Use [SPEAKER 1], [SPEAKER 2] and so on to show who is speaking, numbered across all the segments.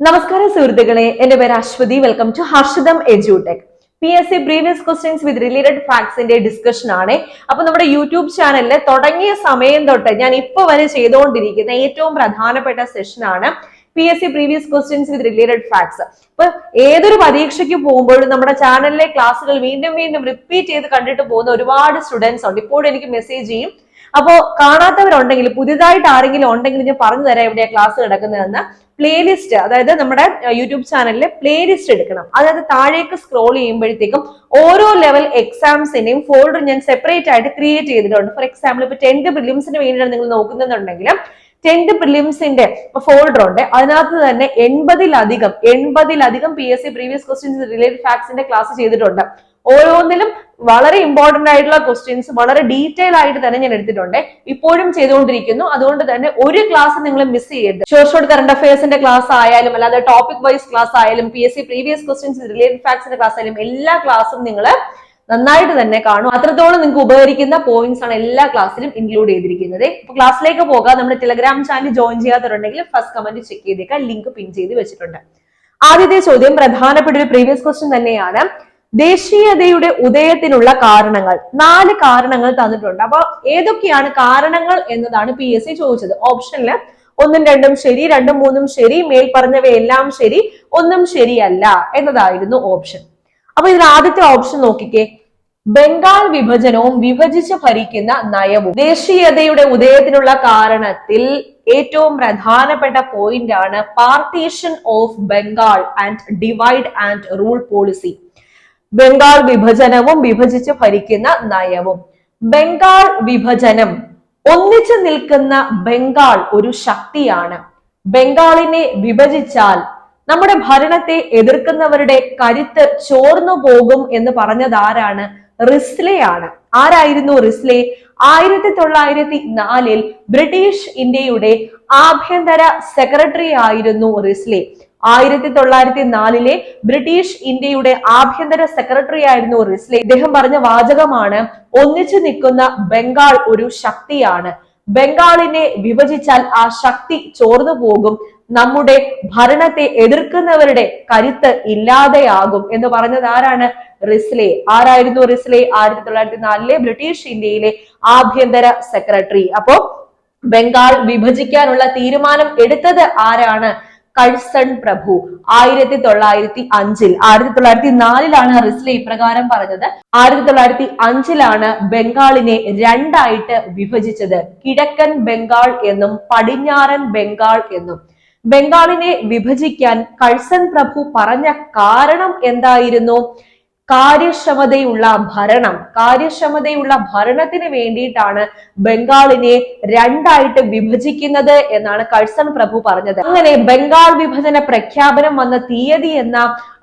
[SPEAKER 1] നമസ്കാരം സുഹൃത്തുക്കളെ, എന്റെ പേര് Aswathy. Welcome to Harshitham edutech. PSC previous questions with related ഫാക്ട്സിന്റെ ഡിസ്കഷൻ ആണ്. അപ്പൊ നമ്മുടെ യൂട്യൂബ് ചാനലിൽ തുടങ്ങിയ സമയം തൊട്ട് ഞാൻ ഇപ്പൊ വരെ ചെയ്തുകൊണ്ടിരിക്കുന്ന ഏറ്റവും പ്രധാനപ്പെട്ട സെഷൻ ആണ് PSC previous questions with related facts. അപ്പൊ ഏതൊരു പരീക്ഷയ്ക്ക് പോകുമ്പോഴും നമ്മുടെ ചാനലിലെ ക്ലാസ്സുകൾ വീണ്ടും വീണ്ടും റിപ്പീറ്റ് ചെയ്ത് കണ്ടിട്ട് പോകുന്ന ഒരുപാട് സ്റ്റുഡൻസ് ഉണ്ട്. ഇപ്പോഴും എനിക്ക് മെസ്സേജ് ചെയ്യും. അപ്പോ കാണാത്തവരുണ്ടെങ്കിൽ, പുതിയതായിട്ട് ആരെങ്കിലും ഉണ്ടെങ്കിൽ ഞാൻ പറഞ്ഞു തരാം എവിടെയാ ക്ലാസ് കിടക്കുന്നതെന്ന്. പ്ലേലിസ്റ്റ്, അതായത് നമ്മുടെ യൂട്യൂബ് ചാനലിലെ പ്ലേലിസ്റ്റ് എടുക്കണം. അതായത് താഴേക്ക് സ്ക്രോൾ ചെയ്യുമ്പോഴത്തേക്കും ഓരോ ലെവൽ എക്സാംസിന്റെയും ഫോൾഡർ ഞാൻ സെപ്പറേറ്റ് ആയിട്ട് ക്രിയേറ്റ് ചെയ്തിട്ടുണ്ട്. ഫോർ എക്സാമ്പിൾ, ഇപ്പൊ 10th പ്രിലിംസിന് വേണ്ടിയാണ് നിങ്ങൾ നോക്കുന്നുണ്ടെങ്കിൽ 10th പ്രിലിംസിന്റെ ഫോൾഡർ ഉണ്ട്. അതിനകത്ത് തന്നെ 80-ലധികം PSC പ്രീവിയസ് ക്വസ്റ്റ്യൻസ് റിലേറ്റഡ് ഫാക്ട്സിന്റെ ക്ലാസ് ചെയ്തിട്ടുണ്ട്. ഓരോന്നിലും വളരെ ഇമ്പോർട്ടന്റ് ആയിട്ടുള്ള ക്വസ്റ്റ്യൻസ് വളരെ ഡീറ്റെയിൽ ആയിട്ട് തന്നെ ഞാൻ എടുത്തിട്ടുണ്ട്. ഇപ്പോഴും ചെയ്തുകൊണ്ടിരിക്കുന്നു. അതുകൊണ്ട് തന്നെ ഒരു ക്ലാസ് നിങ്ങൾ മിസ് ചെയ്യരുത്. ഷോർട്ട് കറണ്ട് അഫയേഴ്സിന്റെ ക്ലാസ് ആയാലും അല്ലാതെ ടോപ്പിക് വൈസ് ക്ലാസ് ആയാലും PSC പ്രീവിയസ് ക്വസ്റ്റ്യൻസ് റിലേറ്റഡ് ഫാക്ട്സിന്റെ ക്ലാസ് ആയാലും എല്ലാ ക്ലാസ്സും നിങ്ങൾ നന്നായിട്ട് തന്നെ കാണും. അത്രത്തോളം നിങ്ങൾക്ക് ഉപകരിക്കുന്ന പോയിന്റ്സ് ആണ് എല്ലാ ക്ലാസ്സിലും ഇൻക്ലൂഡ് ചെയ്തിരിക്കുന്നത്. ഇപ്പൊ ക്ലാസ്സിലേക്ക് പോകാം. നമ്മുടെ ടെലഗ്രാം ചാനൽ ജോയിൻ ചെയ്യാത്തവരുണ്ടെങ്കിൽ ഫസ്റ്റ് കമന്റ് ചെക്ക് ചെയ്തേക്കാം. ലിങ്ക് പിൻ ചെയ്ത് വെച്ചിട്ടുണ്ട്. ആദ്യത്തെ ചോദ്യം പ്രധാനപ്പെട്ട ഒരു പ്രീവിയസ് ക്വസ്റ്റ്യൻ തന്നെയാണ്. ദേശീയതയുടെ ഉദയത്തിനുള്ള കാരണങ്ങൾ. 4 കാരണങ്ങൾ തന്നിട്ടുണ്ട്. അപ്പൊ ഏതൊക്കെയാണ് കാരണങ്ങൾ എന്നതാണ് PSC ചോദിച്ചത്. ഓപ്ഷനില് 1ഉം 2ഉം ശരി, 2ഉം 3ഉം ശരി, മേൽ പറഞ്ഞവയെല്ലാം ശരി, ഒന്നും ശരിയല്ല എന്നതായിരുന്നു ഓപ്ഷൻ. അപ്പൊ ഇതിൽ ആദ്യത്തെ ഓപ്ഷൻ നോക്കിക്കേ, ബംഗാൾ വിഭജനവും വിഭജിച്ച് ഭരിക്കുന്ന നയവും. ദേശീയതയുടെ ഉദയത്തിനുള്ള കാരണത്തിൽ ഏറ്റവും പ്രധാനപ്പെട്ട പോയിന്റ് ആണ് partition of Bengal and divide and rule policy. Bengal വിഭജനവും വിഭജിച്ച് ഭരിക്കുന്ന നയവും. ബംഗാൾ വിഭജനം, ഒന്നിച്ചു നിൽക്കുന്ന ബംഗാൾ ഒരു ശക്തിയാണ്. ബംഗാളിനെ വിഭജിച്ചാൽ നമ്മുടെ ഭരണത്തെ എതിർക്കുന്നവരുടെ കരുത്ത് ചോർന്നു പോകും എന്ന് പറഞ്ഞത് ആരാണ്? റിസ്ലെ ആണ്. ആരായിരുന്നു റിസ്ലെ? 1904 ബ്രിട്ടീഷ് ഇന്ത്യയുടെ ആഭ്യന്തര സെക്രട്ടറി ആയിരുന്നു റിസ്ലെ. 1904 ബ്രിട്ടീഷ് ഇന്ത്യയുടെ ആഭ്യന്തര സെക്രട്ടറി ആയിരുന്നു റിസ്ലെ. ഇദ്ദേഹം പറഞ്ഞ വാചകമാണ്, ഒന്നിച്ചു നിൽക്കുന്ന ബംഗാൾ ഒരു ശക്തിയാണ്. ബംഗാളിനെ വിഭജിച്ചാൽ ആ ശക്തി ചോർന്നു പോകും. നമ്മുടെ ഭരണത്തെ എതിർക്കുന്നവരുടെ കരുത്ത് ഇല്ലാതെയാകും എന്ന് പറഞ്ഞത് ആരാണ്? റിസ്ലെ. ആരായിരുന്നു റിസ്ലെ? 1904 ബ്രിട്ടീഷ് ഇന്ത്യയിലെ ആഭ്യന്തര സെക്രട്ടറി. അപ്പോ ബംഗാൾ വിഭജിക്കാനുള്ള തീരുമാനം എടുത്തത് ആരാണ്? കഴ്സൺ പ്രഭു. 1905. 1904 റിസ്ലെ ഇപ്രകാരം പറഞ്ഞത്. 1905 ബംഗാളിനെ രണ്ടായിട്ട് വിഭജിച്ചത്. കിഴക്കൻ ബംഗാൾ എന്നും പടിഞ്ഞാറൻ ബംഗാൾ എന്നും. ബംഗാളിനെ വിഭജിക്കാൻ കഴ്സൺ പ്രഭു പറഞ്ഞ കാരണം എന്തായിരുന്നു? കാര്യക്ഷമതയുള്ള ഭരണം. കാര്യക്ഷമതയുള്ള ഭരണത്തിന് വേണ്ടിയിട്ടാണ് ബംഗാളിനെ രണ്ടായിട്ട് വിഭജിക്കുന്നത് എന്നാണ് കഴ്സൺ പ്രഭു പറഞ്ഞത്. അങ്ങനെ ബംഗാൾ വിഭജന പ്രഖ്യാപനം വന്ന തീയതി എന്ന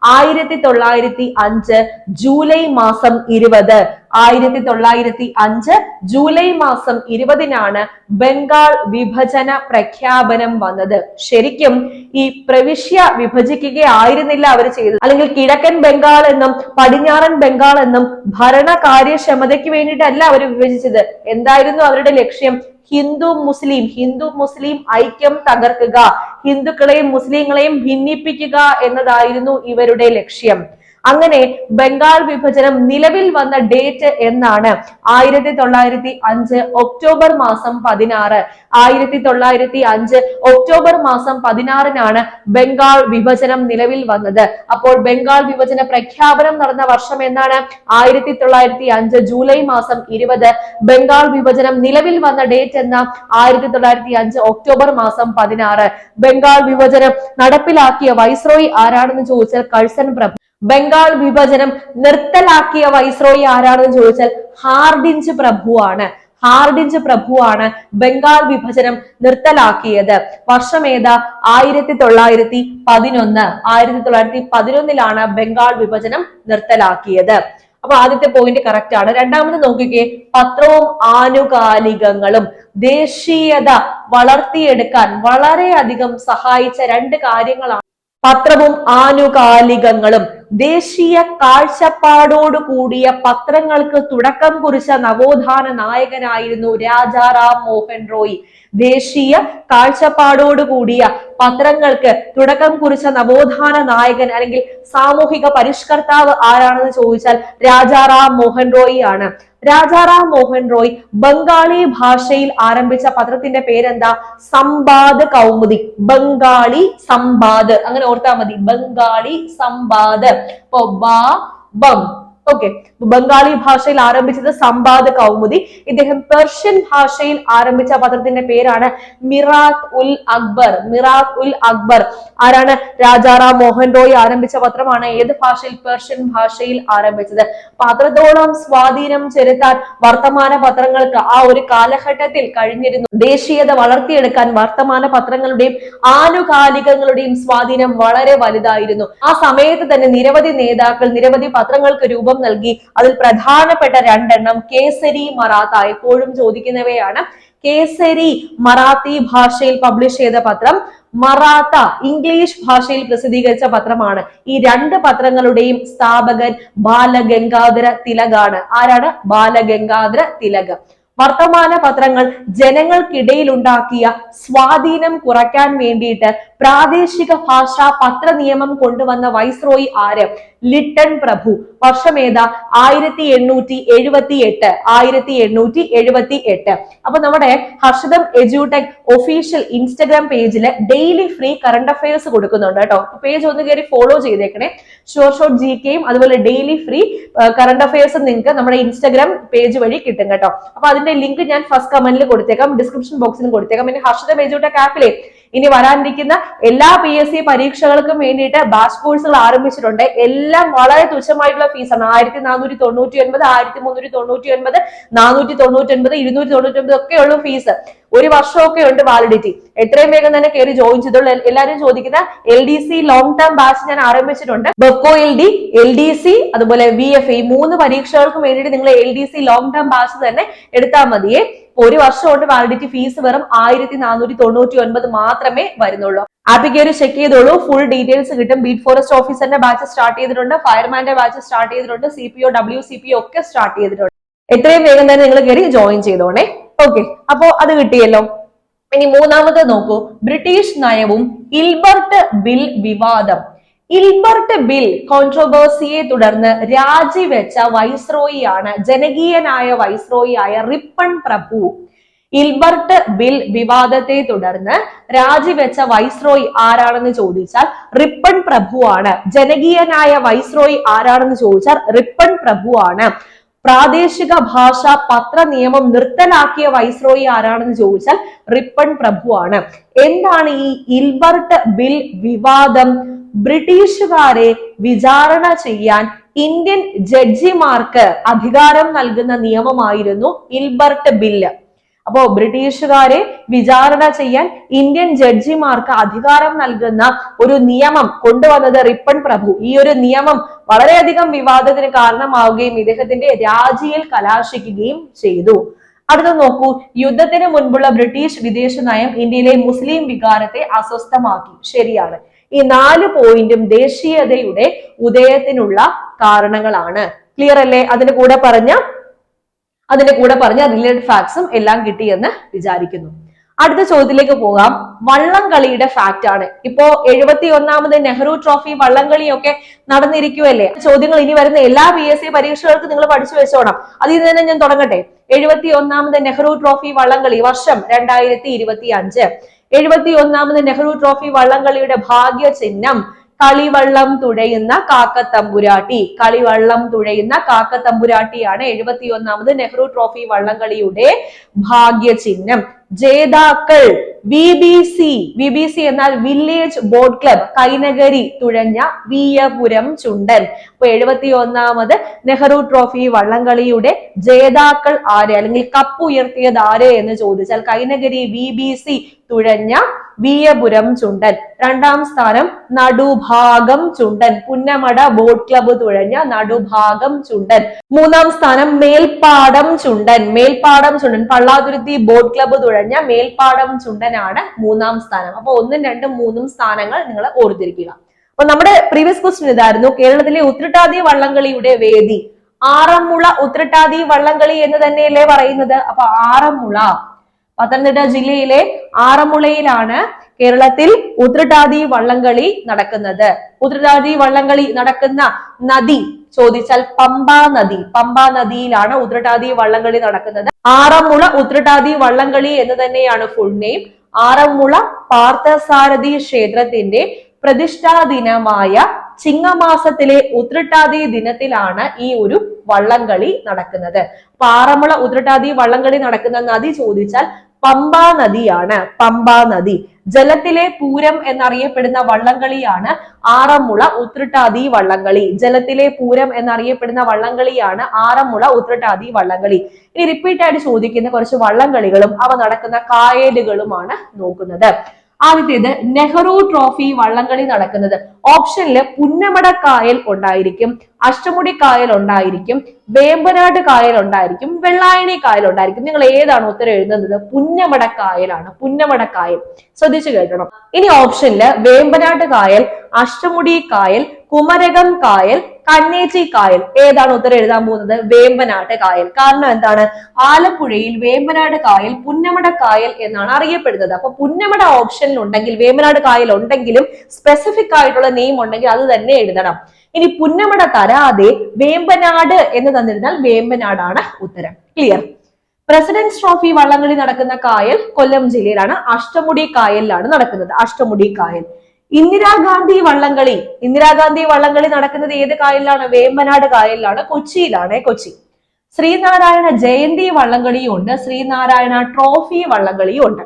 [SPEAKER 1] 1905 ജൂലൈ മാസം 20. 1905 ജൂലൈ മാസം 20 ബംഗാൾ വിഭജന പ്രഖ്യാപനം വന്നത്. ശരിക്കും ഈ പ്രവിശ്യ വിഭജിക്കുകയായിരുന്നില്ല അവർ ചെയ്തത്. അല്ലെങ്കിൽ കിഴക്കൻ ബംഗാൾ എന്നും പടിഞ്ഞാറൻ ബംഗാൾ എന്നും ഭരണ കാര്യക്ഷമതയ്ക്ക് വേണ്ടിയിട്ടല്ല അവർ വിഭജിച്ചത്. എന്തായിരുന്നു അവരുടെ ലക്ഷ്യം? ഹിന്ദു മുസ്ലിം ഐക്യം തകർക്കുക, ഹിന്ദുക്കളെയും മുസ്ലിങ്ങളെയും ഭിന്നിപ്പിക്കുക എന്നതായിരുന്നു ഇവരുടെ ലക്ഷ്യം. അങ്ങനെ ബംഗാൾ വിഭജനം നിലവിൽ വന്ന ഡേറ്റ് എന്നാണ്? 1905 ഒക്ടോബർ മാസം 16. 1905 ഒക്ടോബർ മാസം 16 ബംഗാൾ വിഭജനം നിലവിൽ വന്നത്. അപ്പോൾ ബംഗാൾ വിഭജന പ്രഖ്യാപനം നടന്ന വർഷം എന്നാണ്? 1905 ജൂലൈ മാസം 20. ബംഗാൾ വിഭജനം നിലവിൽ വന്ന ഡേറ്റ് എന്ന? 1905 ഒക്ടോബർ മാസം 16. ബംഗാൾ വിഭജനം നടപ്പിലാക്കിയ വൈസ്രോയി ആരാണെന്ന് ചോദിച്ചാൽ കഴ്സൺ പ്രഭു. ബംഗാൾ വിഭജനം നിർത്തലാക്കിയ വൈസ്രോയി ആരാണെന്ന് ചോദിച്ചാൽ ഹാർഡിഞ്ച് പ്രഭുവാണ്. ഹാർഡിഞ്ച് പ്രഭുവാണ് ബംഗാൾ വിഭജനം നിർത്തലാക്കിയത്. വർഷം ഏതാ? 1911. 1911 ബംഗാൾ വിഭജനം നിർത്തലാക്കിയത്. അപ്പൊ ആദ്യത്തെ പോയിന്റ് കറക്റ്റ് ആണ്. രണ്ടാമത് നോക്കിക്കേ, പത്രവും ആനുകാലികങ്ങളും. ദേശീയത വളർത്തിയെടുക്കാൻ വളരെയധികം സഹായിച്ച 2 കാര്യങ്ങളാണ് പത്രവും ആനുകാലികങ്ങളും. ദേശീയ കാഴ്ചപ്പാടോട് കൂടിയ പത്രങ്ങൾക്ക് തുടക്കം കുറിച്ച നവോത്ഥാന നായകനായിരുന്നു രാജാറാം മോഹൻ റോയ്. ദേശീയ കാഴ്ചപ്പാടോട് കൂടിയ പത്രങ്ങൾക്ക് തുടക്കം കുറിച്ച നവോത്ഥാന നായകൻ അല്ലെങ്കിൽ സാമൂഹിക പരിഷ്കർത്താവ് ആരാണെന്ന് ചോദിച്ചാൽ രാജാറാം മോഹൻ റോയ് ആണ്. രാജാറാം മോഹൻ റോയ് ബംഗാളി ഭാഷയിൽ ആരംഭിച്ച പത്രത്തിന്റെ പേരെന്താ? സംബാദ് കൗമുദി. ബംഗാളി സംബാദ്, അങ്ങനെ ഓർത്താൽ മതി. ബംഗാളി സംബാദ്. അപ്പോ ബം ഓക്കെ, ബംഗാളി ഭാഷയിൽ ആരംഭിച്ചത് സംബാദ് കൗമുദി. ഇദ്ദേഹം പേർഷ്യൻ ഭാഷയിൽ ആരംഭിച്ച പത്രത്തിന്റെ പേരാണ് മിറാത്ത് ഉൽ അക്ബർ. മിറാത്ത് ഉൽ അക്ബർ ആരാണ്? രാജാറാം മോഹൻ റോയ് ആരംഭിച്ച പത്രമാണ്. ഏത് ഭാഷയിൽ? പേർഷ്യൻ ഭാഷയിൽ ആരംഭിച്ചത്. അത്രത്തോളം സ്വാധീനം ചെലുത്താൻ വർത്തമാന പത്രങ്ങൾക്ക് ആ ഒരു കാലഘട്ടത്തിൽ കഴിഞ്ഞിരുന്നു. ദേശീയത വളർത്തിയെടുക്കാൻ വർത്തമാന പത്രങ്ങളുടെയും ആനുകാലികങ്ങളുടെയും സ്വാധീനം വളരെ വലുതായിരുന്നു. ആ സമയത്ത് തന്നെ നിരവധി നേതാക്കൾ നിരവധി പത്രങ്ങൾക്ക് രൂപം നൽകി. അതിൽ പ്രധാനപ്പെട്ട രണ്ടെണ്ണം കേസരി, മറാത്ത, എപ്പോഴും ചോദിക്കുന്നവയാണ്. കേസരി മറാത്തി ഭാഷയിൽ പബ്ലിഷ് ചെയ്ത പത്രം, മറാത്ത ഇംഗ്ലീഷ് ഭാഷയിൽ പ്രസിദ്ധീകരിച്ച പത്രമാണ്. ഈ രണ്ട് പത്രങ്ങളുടെയും സ്ഥാപകൻ ബാലഗംഗാധര തിലകാണ്. ആരാണ്? ബാലഗംഗാധര തിലക്. വർത്തമാന പത്രങ്ങൾ ജനങ്ങൾക്കിടയിൽ ഉണ്ടാക്കിയ സ്വാധീനം കുറയ്ക്കാൻ വേണ്ടിയിട്ട് പ്രാദേശിക ഭാഷാ പത്ര നിയമം കൊണ്ടുവന്ന വൈസ്രോയി ആര്? ലിട്ടൺ പ്രഭു. വർഷമേതാ? 1878. 1878. അപ്പൊ നമ്മുടെ ഹർഷിതം എഡ്യൂടെക് ഒഫീഷ്യൽ ഇൻസ്റ്റഗ്രാം പേജില് ഡെയിലി ഫ്രീ കറണ്ട് അഫയേഴ്സ് കൊടുക്കുന്നുണ്ട് കേട്ടോ. പേജ് ഒന്ന് കയറി ഫോളോ ചെയ്തേക്കണേ. ഷോർട്ട് GKയും അതുപോലെ ഡെയിലി ഫ്രീ കറണ്ട് അഫയേഴ്സും നിങ്ങൾക്ക് നമ്മുടെ ഇൻസ്റ്റഗ്രാം പേജ് വഴി കിട്ടും കേട്ടോ. അപ്പൊ അതിന്റെ ലിങ്ക് ഞാൻ ഫസ്റ്റ് കമന്റിൽ കൊടുത്തേക്കാം, ഡിസ്ക്രിപ്ഷൻ ബോക്സിലും കൊടുത്തേക്കാം. പിന്നെ ഹർഷിതം എഡ്യൂടെക് ആപ്പിലെ ഇനി വരാനിരിക്കുന്ന എല്ലാ PSC പരീക്ഷകൾക്കും വേണ്ടിയിട്ട് ബാച്ച് കോഴ്സുകൾ ആരംഭിച്ചിട്ടുണ്ട്. എല്ലാം വളരെ തുച്ഛമായിട്ടുള്ള ഫീസാണ്. 1499, 1399, 499, 299 ഒക്കെ ഉള്ളൂ ഫീസ്. ഒരു വർഷമൊക്കെ ഉണ്ട് വാലിഡിറ്റി. എത്രയും വേഗം തന്നെ കയറി ജോയിൻ ചെയ്തോളൂ. എല്ലാവരും ചോദിക്കുന്ന LDC ലോങ് ടേം ബാച്ച് ഞാൻ ആരംഭിച്ചിട്ടുണ്ട്. ബെക്കോ LD, LDC അതുപോലെ VF ഈ 3 പരീക്ഷകൾക്കും വേണ്ടിയിട്ട് നിങ്ങൾ LDC ലോങ് ടേം ബാച്ച് തന്നെ എടുത്താൽ മതിയേ. ഒരു വർഷം കൊണ്ട് വാലിഡിറ്റി ഫീസ് വെറും 1499 മാത്രമേ വരുന്നുള്ളൂ. ആപ്പിൽ കയറി ചെക്ക് ചെയ്തോളൂ, ഫുൾ ഡീറ്റെയിൽസ് കിട്ടും. ബീറ്റ് ഫോറസ്റ്റ് ഓഫീസറിന്റെ ബാച്ച് സ്റ്റാർട്ട് ചെയ്തിട്ടുണ്ട്, ഫയർമാന്റെ ബാച്ച് സ്റ്റാർട്ട് ചെയ്തിട്ടുണ്ട്, CPO WCPO ഒക്കെ സ്റ്റാർട്ട് ചെയ്തിട്ടുണ്ട്. എത്രയും വേഗം തന്നെ നിങ്ങൾ കയറി ജോയിൻ ചെയ്തോണേ. ഓക്കെ, അപ്പോ അത് കിട്ടിയല്ലോ. ഇനി മൂന്നാമത് നോക്കൂ, ബ്രിട്ടീഷ് നയവും ഇൽബർട്ട് ബിൽ വിവാദം. ഇൽബർട്ട് ബിൽ കോൺട്രോവേഴ്സിയെ തുടർന്ന് രാജിവെച്ച വൈസ്രോയി ആണ് ജനകീയനായ വൈസ്രോയി ആയ റിപ്പൺ പ്രഭു. ഇൽബർട്ട് ബിൽ വിവാദത്തെ തുടർന്ന് രാജിവെച്ച വൈസ്രോയി ആരാണെന്ന് ചോദിച്ചാൽ റിപ്പൺ പ്രഭു ആണ്. ജനകീയനായ വൈസ്രോയി ആരാണെന്ന് ചോദിച്ചാൽ റിപ്പൺ പ്രഭു ആണ്. പ്രാദേശിക ഭാഷാ പത്ര നിയമം നിർത്തലാക്കിയ വൈസ്രോയി ആരാണെന്ന് ചോദിച്ചാൽ റിപ്പൺ പ്രഭു ആണ്. എന്താണ് ഈ ഇൽബർട്ട് ബിൽ വിവാദം? ബ്രിട്ടീഷുകാരെ വിചാരണ ചെയ്യാൻ ഇന്ത്യൻ ജഡ്ജിമാർക്ക് അധികാരം നൽകുന്ന നിയമമായിരുന്നു ഇൽബർട്ട് ബില്ല്. അപ്പോ ബ്രിട്ടീഷുകാരെ വിചാരണ ചെയ്യാൻ ഇന്ത്യൻ ജഡ്ജിമാർക്ക് അധികാരം നൽകുന്ന ഒരു നിയമം കൊണ്ടുവന്നത് റിപ്പൺ പ്രഭു. ഈ ഒരു നിയമം വളരെയധികം വിവാദത്തിന് കാരണമാവുകയും ഇദ്ദേഹത്തിന്റെ രാജിയിൽ കലാശിക്കുകയും ചെയ്തു. അടുത്ത നോക്കൂ, യുദ്ധത്തിന് മുൻപുള്ള ബ്രിട്ടീഷ് വിദേശ നയം ഇന്ത്യയിലെ മുസ്ലിം വികാരത്തെ അസ്വസ്ഥമാക്കി. ശരിയാണ്. ഈ 4 പോയിന്റും ദേശീയതയുടെ ഉദയത്തിനുള്ള കാരണങ്ങളാണ്. ക്ലിയർ അല്ലേ? അതിന്റെ കൂടെ പറഞ്ഞ റിലേറ്റഡ് ഫാക്ട്സും എല്ലാം കിട്ടിയെന്ന് വിചാരിക്കുന്നു. അടുത്ത ചോദ്യത്തിലേക്ക് പോകാം. വള്ളംകളിയുടെ ഫാക്ട് ആണ്. ഇപ്പോ 71ാമത് നെഹ്റു ട്രോഫി വള്ളംകളിയൊക്കെ നടന്നിരിക്കുവല്ലേ. ചോദ്യങ്ങൾ ഇനി വരുന്ന എല്ലാ PSC പരീക്ഷകൾക്കും നിങ്ങൾ പഠിച്ചു വെച്ചോണം. അതിൽ തന്നെ ഞാൻ തുടങ്ങട്ടെ. 71ാമത് നെഹ്റു ട്രോഫി വള്ളംകളി വർഷം 2025. 71ാമത് നെഹ്റു ട്രോഫി വള്ളംകളിയുടെ ഭാഗ്യ ചിഹ്നം കളിവള്ളം തുഴയുന്ന കാക്കത്തമ്പുരാട്ടി. കളിവള്ളം തുഴയുന്ന കാക്കത്തമ്പുരാട്ടിയാണ് 71ാമത് നെഹ്റു ട്രോഫി വള്ളംകളിയുടെ ഭാഗ്യ ചിഹ്നം. ജേതാക്കൾ VBC എന്നാൽ വില്ലേജ് ബോട്ട് ക്ലബ്, കൈനഗരി തുഴഞ്ഞ വീയപുരം ചുണ്ടൻ. അപ്പൊ 71ാമത് നെഹ്റു ട്രോഫി വള്ളംകളിയുടെ ജേതാക്കൾ ആര്, അല്ലെങ്കിൽ കപ്പ് ഉയർത്തിയത് ആര് എന്ന് ചോദിച്ചാൽ കൈനഗരി VBC തുഴഞ്ഞ വീയപുരം ചുണ്ടൻ. 2ാം സ്ഥാനം നടുഭാഗം ചുണ്ടൻ, പുന്നമട ബോട്ട് ക്ലബ്ബ് തുഴഞ്ഞ നടുഭാഗം ചുണ്ടൻ. 3ാം സ്ഥാനം മേൽപ്പാടം ചുണ്ടൻ, പള്ളാതുരുത്തി ബോട്ട് ക്ലബ്ബ് തുഴഞ്ഞ മേൽപ്പാടം ചുണ്ടനാണ് 3ാം സ്ഥാനം. അപ്പൊ 1, 2, 3 സ്ഥാനങ്ങൾ നിങ്ങൾ ഓർത്തിരിക്കുക. അപ്പൊ നമ്മുടെ പ്രീവിയസ് ക്വസ്റ്റ്യൻ ഇതായിരുന്നു, കേരളത്തിലെ ഉത്രട്ടാതി വള്ളംകളിയുടെ വേദി ആറന്മുള ഉത്രട്ടാതി വള്ളംകളി എന്ന് തന്നെയല്ലേ പറയുന്നത്. അപ്പൊ ആറന്മുള, പത്തനംതിട്ട ജില്ലയിലെ ആറന്മുളയിലാണ് കേരളത്തിൽ ഉത്രട്ടാതി വള്ളംകളി നടക്കുന്നത്. ഉത്രട്ടാതി വള്ളംകളി നടക്കുന്ന നദി ചോദിച്ചാൽ പമ്പാ നദി. പമ്പാ നദിയിലാണ് ഉത്രട്ടാതി വള്ളംകളി നടക്കുന്നത്. ആറന്മുള ഉത്രട്ടാതി വള്ളംകളി എന്ന് തന്നെയാണ് ഫുൾ നെയിം. ആറന്മുള പാർത്ഥസാരഥി ക്ഷേത്രത്തിന്റെ പ്രതിഷ്ഠാ ദിനമായ ചിങ്ങമാസത്തിലെ ഉത്രട്ടാതി ദിനത്തിലാണ് ഈ ഒരു വള്ളംകളി നടക്കുന്നത്. ആറന്മുള ഉത്രട്ടാതി വള്ളംകളി നടക്കുന്ന നദി ചോദിച്ചാൽ പമ്പാ നദിയാണ്. പമ്പാ നദി. ജലത്തിലെ പൂരം എന്നറിയപ്പെടുന്ന വള്ളംകളിയാണ് ആറന്മുള ഉത്രട്ടാതി വള്ളംകളി. ജലത്തിലെ പൂരം എന്നറിയപ്പെടുന്ന വള്ളംകളിയാണ് ആറന്മുള ഉത്രട്ടാതി വള്ളംകളി. ഇനി റിപ്പീറ്റ് ആയിട്ട് ചോദിക്കുന്ന കുറച്ച് വള്ളംകളികളും അവ നടക്കുന്ന കായലുകളുമാണ് നോക്കുന്നത്. ആദ്യത്തേത് നെഹ്റു ട്രോഫി വള്ളംകളി നടക്കുന്നത്. ഓപ്ഷനില് പുന്നമട കായൽ ഉണ്ടായിരിക്കും, അഷ്ടമുടി കായൽ ഉണ്ടായിരിക്കും, വേമ്പനാട് കായൽ ഉണ്ടായിരിക്കും, വെള്ളായണി കായൽ ഉണ്ടായിരിക്കും. നിങ്ങൾ ഏതാണ് ഉത്തരം എഴുതുന്നത്? പുന്നമട കായലാണ്. പുന്നമട കായൽ ശ്രദ്ധിച്ചു കേൾക്കണം. ഇനി ഓപ്ഷനില് വേമ്പനാട് കായൽ, അഷ്ടമുടി കായൽ, കുമരകം കായൽ, കന്നേറ്റി കായൽ. ഏതാണ് ഉത്തരം എഴുതാൻ പോകുന്നത്? വേമ്പനാട് കായൽ. കാരണം എന്താണ്? ആലപ്പുഴയിൽ വേമ്പനാട് കായൽ പുന്നമട കായൽ എന്നാണ് അറിയപ്പെടുന്നത്. അപ്പൊ പുന്നമട ഓപ്ഷനിൽ ഉണ്ടെങ്കിൽ, വേമ്പനാട് കായൽ ഉണ്ടെങ്കിലും സ്പെസിഫിക് ആയിട്ടുള്ള നെയിം ഉണ്ടെങ്കിൽ അത് തന്നെ എഴുതണം. ഇനി പുന്നമട തരാതെ വേമ്പനാട് എന്ന് തന്നിരുന്നാൽ വേമ്പനാടാണ് ഉത്തരം. ക്ലിയർ? പ്രസിഡന്റ്സ് ട്രോഫി വള്ളംകളി നടക്കുന്ന കായൽ കൊല്ലം ജില്ലയിലാണ്, അഷ്ടമുടി കായലിലാണ് നടക്കുന്നത്. അഷ്ടമുടി കായൽ. ഇന്ദിരാഗാന്ധി വള്ളംകളി. ഇന്ദിരാഗാന്ധി വള്ളംകളി നടക്കുന്നത് ഏത് കായലിലാണ്? വേമ്പനാട് കായലിലാണ്, കൊച്ചിയിലാണ്. കൊച്ചി. ശ്രീനാരായണ ജയന്തി വള്ളംകളിയും ഉണ്ട്, ശ്രീനാരായണ ട്രോഫി വള്ളംകളിയും ഉണ്ട്.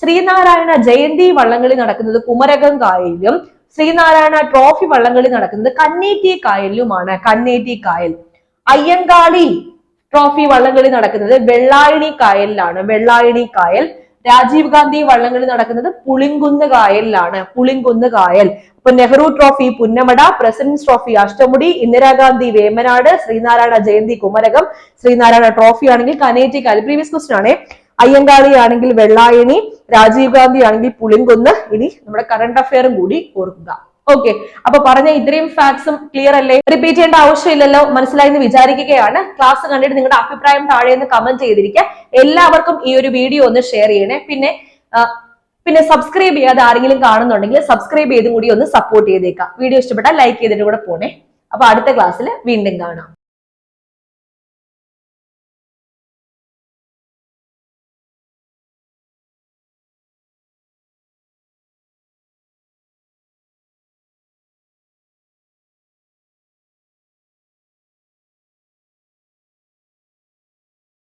[SPEAKER 1] ശ്രീനാരായണ ജയന്തി വള്ളംകളി നടക്കുന്നത് കുമരകം കായലിലും ശ്രീനാരായണ ട്രോഫി വള്ളംകളി നടക്കുന്നത് കന്നേറ്റി കായലിലുമാണ്. കന്നേറ്റി കായൽ. അയ്യങ്കാളി ട്രോഫി വള്ളംകളി നടക്കുന്നത് വെള്ളായണി കായലിലാണ്. വെള്ളായണി കായൽ. രാജീവ് ഗാന്ധി വള്ളംകളി നടക്കുന്നത് പുളിങ്കുന്ന് കായലിലാണ്. പുളിങ്കുന്ന് കായൽ. ഇപ്പൊ Nehru trophy Punnamada, presidents trophy Ashtamudi, Indira Gandhi Vembanad, Sreenarayana Jayanti Kumarakom, Sreenarayana trophy ആണെങ്കിൽ കനേറ്റി കായൽ. പ്രീവിയസ് ക്വസ്റ്റൻ ആണ്. അയ്യങ്കാളി ആണെങ്കിൽ വെള്ളായണി, രാജീവ് ഗാന്ധി ആണെങ്കിൽ പുളിങ്കുന്ന്. ഇനി നമ്മുടെ കറണ്ട് അഫെയറും കൂടി ഓർക്കുക. ഓക്കെ, അപ്പൊ പറഞ്ഞ ഇത്രയും ഫാക്ട്സും ക്ലിയർ അല്ലേ? റിപ്പീറ്റ് ചെയ്യേണ്ട ആവശ്യമില്ലല്ലോ, മനസ്സിലായി എന്ന് വിചാരിക്കുകയാണ്. ക്ലാസ് കണ്ടിട്ട് നിങ്ങളുടെ അഭിപ്രായം താഴെ നിന്ന് കമന്റ് ചെയ്തിരിക്കുക. എല്ലാവർക്കും ഈ ഒരു വീഡിയോ ഒന്ന് ഷെയർ ചെയ്യണേ. പിന്നെ സബ്സ്ക്രൈബ് ചെയ്യാതെ ആരെങ്കിലും കാണുന്നുണ്ടെങ്കിൽ സബ്സ്ക്രൈബ് ചെയ്തും കൂടി ഒന്ന് സപ്പോർട്ട് ചെയ്തേക്കാം. വീഡിയോ ഇഷ്ടപ്പെട്ടാൽ ലൈക്ക് ചെയ്തിട്ട് കൂടെ പോണേ. അപ്പൊ അടുത്ത ക്ലാസ്സിൽ വീണ്ടും കാണാം.